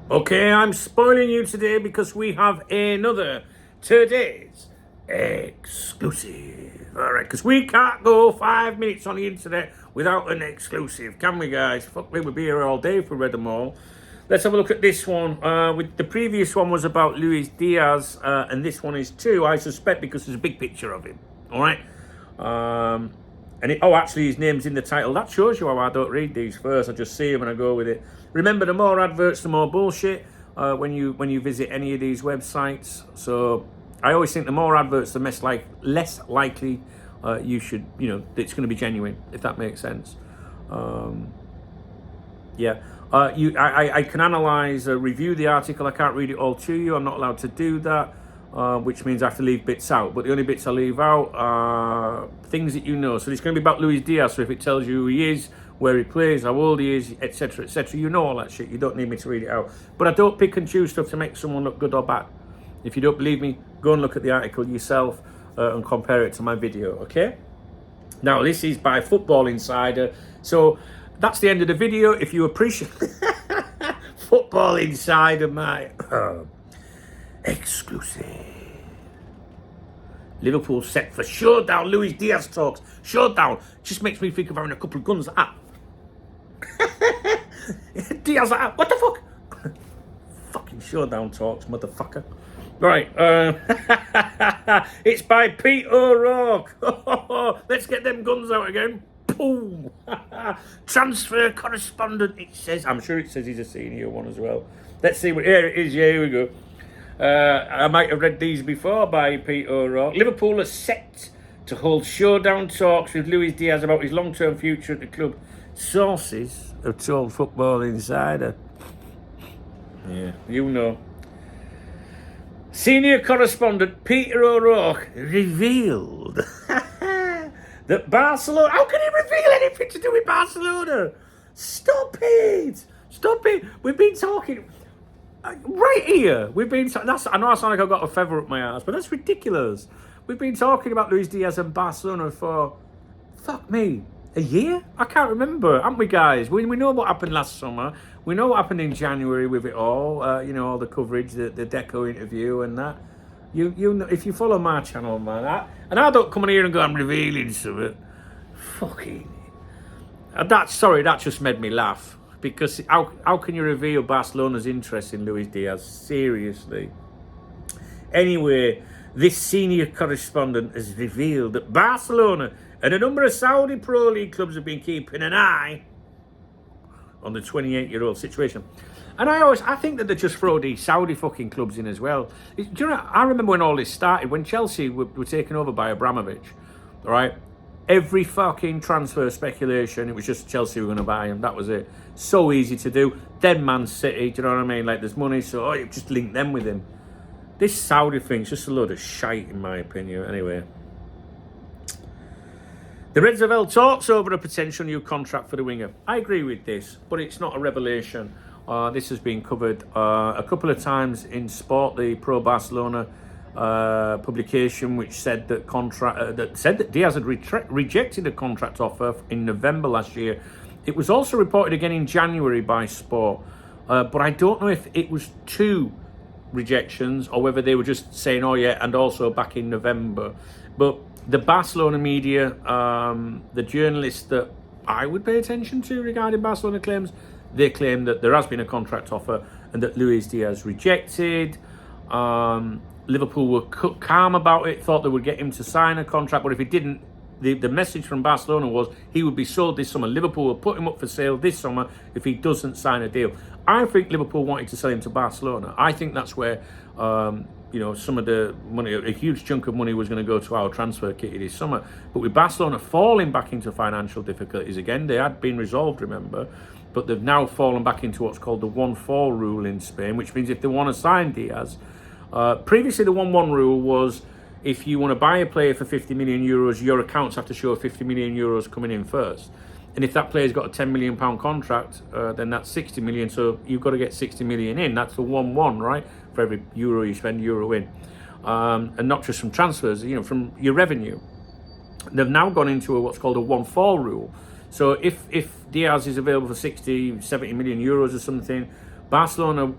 Okay, I'm spoiling you today because we have another today's exclusive. All right, because we can't go 5 minutes on the internet without an exclusive, can we, guys? Fuck me, we'll be here all day if we read them all. Let's have a look at this one. With the previous one was about Diaz, and this one is too, I suspect, because there's a big picture of him. All right. Actually, his name's in the title. That shows you how I don't read these first. I just see them and I go with it. Remember, the more adverts, the more bullshit. When you visit any of these websites. So I always think the more adverts, the less likely it's going to be genuine. If that makes sense. I can analyze, review the article. I can't read it all to you. I'm not allowed to do that. Which means I have to leave bits out. But the only bits I leave out are things that you know. So it's going to be about Diaz. So if it tells you who he is, where he plays, how old he is, etc., etc., you know all that shit. You don't need me to read it out. But I don't pick and choose stuff to make someone look good or bad. If you don't believe me, go and look at the article yourself and compare it to my video, okay? Now, this is by Football Insider. So that's the end of the video. If you appreciate Football Insider, my exclusive. Liverpool set for Showdown. Diaz talks. Showdown just makes me think of having a couple of guns. Diaz, what the fuck? Fucking Showdown talks, motherfucker. Right, it's by Pete O'Rourke. Let's get them guns out again. Boom. Transfer correspondent, it says. I'm sure it says he's a senior one as well. Let's see what, here it is, yeah, here we go. I might have read these before by Pete O'Rourke. Liverpool are set to hold showdown talks with Diaz about his long-term future at the club. Sources have told Football Insider. Yeah, you know. Senior correspondent Peter O'Rourke revealed that Barcelona... How can he reveal anything to do with Barcelona? Stop it! Stop it! We've been talking... Right here, I know I sound like I've got a feather up my ass, but that's ridiculous. We've been talking about Diaz and Barcelona for, fuck me, a year? I can't remember, haven't we, guys? We know what happened last summer. We know what happened in January with it all. All the coverage, the Deco interview and that. You know, if you follow my channel, man, and I don't come in here and go, I'm revealing something. Fucking. That just made me laugh. Because how can you reveal Barcelona's interest in Diaz? Seriously. Anyway, this senior correspondent has revealed that Barcelona and a number of Saudi Pro League clubs have been keeping an eye on the 28-year-old situation. And I think that they just throw these Saudi fucking clubs in as well. Do you know, I remember when all this started, when Chelsea were taken over by Abramovich, all right? Every fucking transfer speculation, it was just Chelsea were going to buy him. That was it. So easy to do. Then Man City, do you know what I mean? Like, there's money, so you just link them with him. This Saudi thing's just a load of shite, in my opinion. Anyway. The Reds have held talks over a potential new contract for the winger. I agree with this, but it's not a revelation. This has been covered a couple of times in Sport, the Pro Barcelona publication, which said that Diaz had rejected a contract offer in November last year. It was also reported again in January by Sport, but I don't know if it was 2 rejections or whether they were just saying, oh yeah, and also back in November. But the Barcelona media, the journalists that I would pay attention to regarding Barcelona claims, they claim that there has been a contract offer and that Diaz rejected. Liverpool were calm about it, thought they would get him to sign a contract, but if he didn't, the message from Barcelona was he would be sold this summer. Liverpool will put him up for sale this summer if he doesn't sign a deal. I think Liverpool wanted to sell him to Barcelona. I think that's where some of the money, a huge chunk of money, was going to go to our transfer kitty this summer. But with Barcelona falling back into financial difficulties again, they had been resolved, remember, but they've now fallen back into what's called the 1-4 rule in Spain, which means if they want to sign Diaz, previously the 1-1 rule was if you want to buy a player for 50 million euros, your accounts have to show 50 million euros coming in first. And if that player's got a £10 million contract, then that's 60 million. So you've got to get 60 million in. That's the 1-1, right? For every euro you spend, euro in. And not just from transfers, from your revenue. They've now gone into what's called a 1-4 rule. So if Diaz is available for 60, 70 million euros or something, Barcelona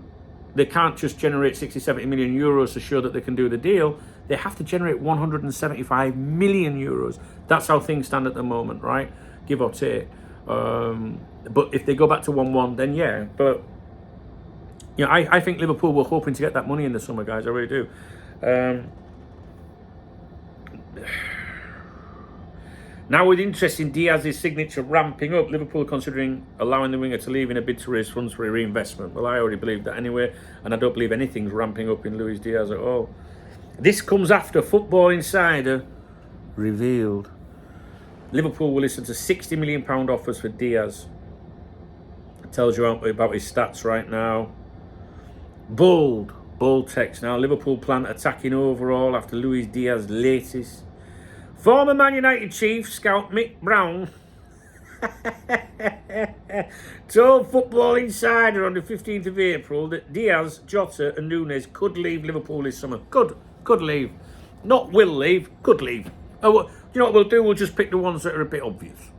they can't just generate 60, 70 million euros to show that they can do the deal. They have to generate 175 million euros. That's how things stand at the moment, right? Give or take. But if they go back to 1-1, then yeah. But you know, I think Liverpool were hoping to get that money in the summer, guys. I really do. Now, with interest in Diaz's signature ramping up, Liverpool considering allowing the winger to leave in a bid to raise funds for a reinvestment. Well, I already believe that anyway, and I don't believe anything's ramping up in Luis Diaz at all. This comes after Football Insider revealed Liverpool will listen to £60 million offers for Diaz. It tells you about his stats right now. Bold text now. Liverpool plan attacking overall after Luis Diaz's latest. Former Man United chief scout Mick Brown told Football Insider on the 15th of April that Diaz, Jota and Nunes could leave Liverpool this summer. Could leave. Not will leave, could leave. Oh, well, you know what we'll do? We'll just pick the ones that are a bit obvious.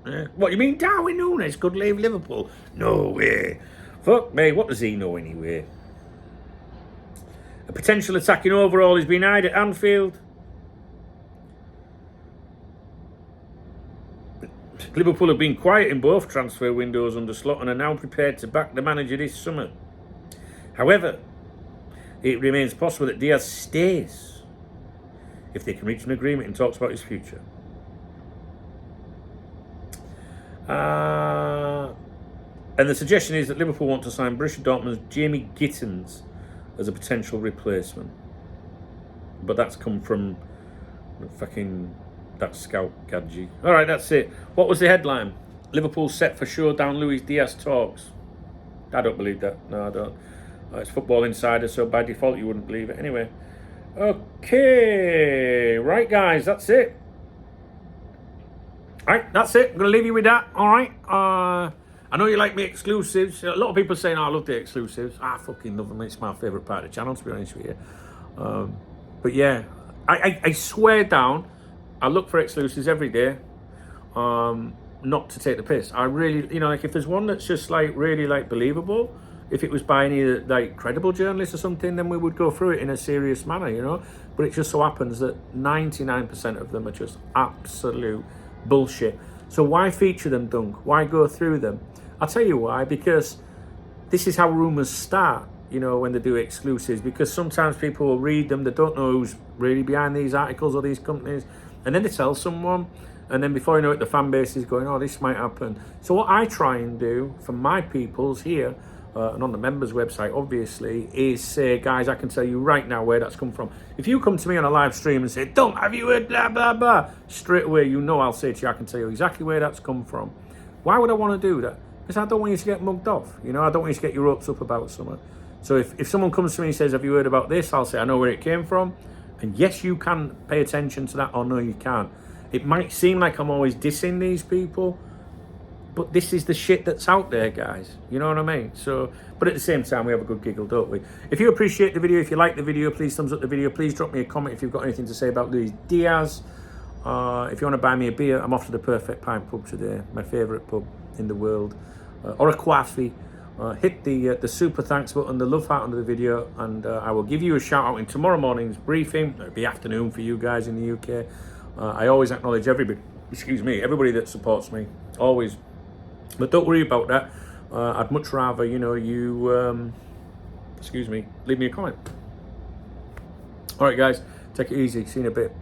Yeah. What, you mean Darwin Nunes could leave Liverpool? No way. Fuck me, what does he know anyway? A potential attacking overall is being eyed at Anfield. Liverpool have been quiet in both transfer windows under Slot and are now prepared to back the manager this summer. However, it remains possible that Diaz stays if they can reach an agreement and talks about his future. And the suggestion is that Liverpool want to sign Borussia Dortmund's Jamie Gittins as a potential replacement. But that's come from fucking that scout Gadji. All right, that's it. What was the headline? Liverpool set for Showdown Luis Diaz talks. I don't believe that. No, I don't. It's Football Insider, so by default you wouldn't believe it. Anyway. Okay. Right, guys, that's it. All right, that's it. I'm going to leave you with that. All right. I know you like me exclusives. A lot of people saying, oh, I love the exclusives. I fucking love them. It's my favourite part of the channel, to be honest with you. But yeah, I swear down, I look for exclusives every day, not to take the piss. I really, you know, like if there's one that's just like really like believable, if it was by any like credible journalist or something, then we would go through it in a serious manner, you know. But it just so happens that 99% of them are just absolute bullshit. So why feature them, Dunk? Why go through them? I'll tell you why, because this is how rumours start, you know, when they do exclusives, because sometimes people will read them, they don't know who's really behind these articles or these companies, and then they tell someone, and then before you know it, the fan base is going, oh, this might happen. So what I try and do for my peoples here, and on the members website, obviously, is say, guys, I can tell you right now where that's come from. If you come to me on a live stream and say, Don't, have you heard blah, blah, blah? Straight away, you know I'll say to you, I can tell you exactly where that's come from. Why would I want to do that? Because I don't want you to get mugged off. You know, I don't want you to get your hopes up about something. So if someone comes to me and says, have you heard about this? I'll say, I know where it came from. And yes, you can pay attention to that, or no, you can't. It might seem like I'm always dissing these people, but this is the shit that's out there, guys. You know what I mean? So, but at the same time, we have a good giggle, don't we? If you appreciate the video, if you like the video, please thumbs up the video. Please drop me a comment if you've got anything to say about Luis Diaz. If you want to buy me a beer, I'm off to the Perfect Pint pub today, my favourite pub in the world, or a coffee. Hit the super thanks button, the love heart under the video, and I will give you a shout out in tomorrow morning's briefing. It'll be afternoon for you guys in the UK. I always acknowledge everybody that supports me, always. But don't worry about that. I'd much rather, you know, you, leave me a comment. All right, guys, take it easy. See you in a bit.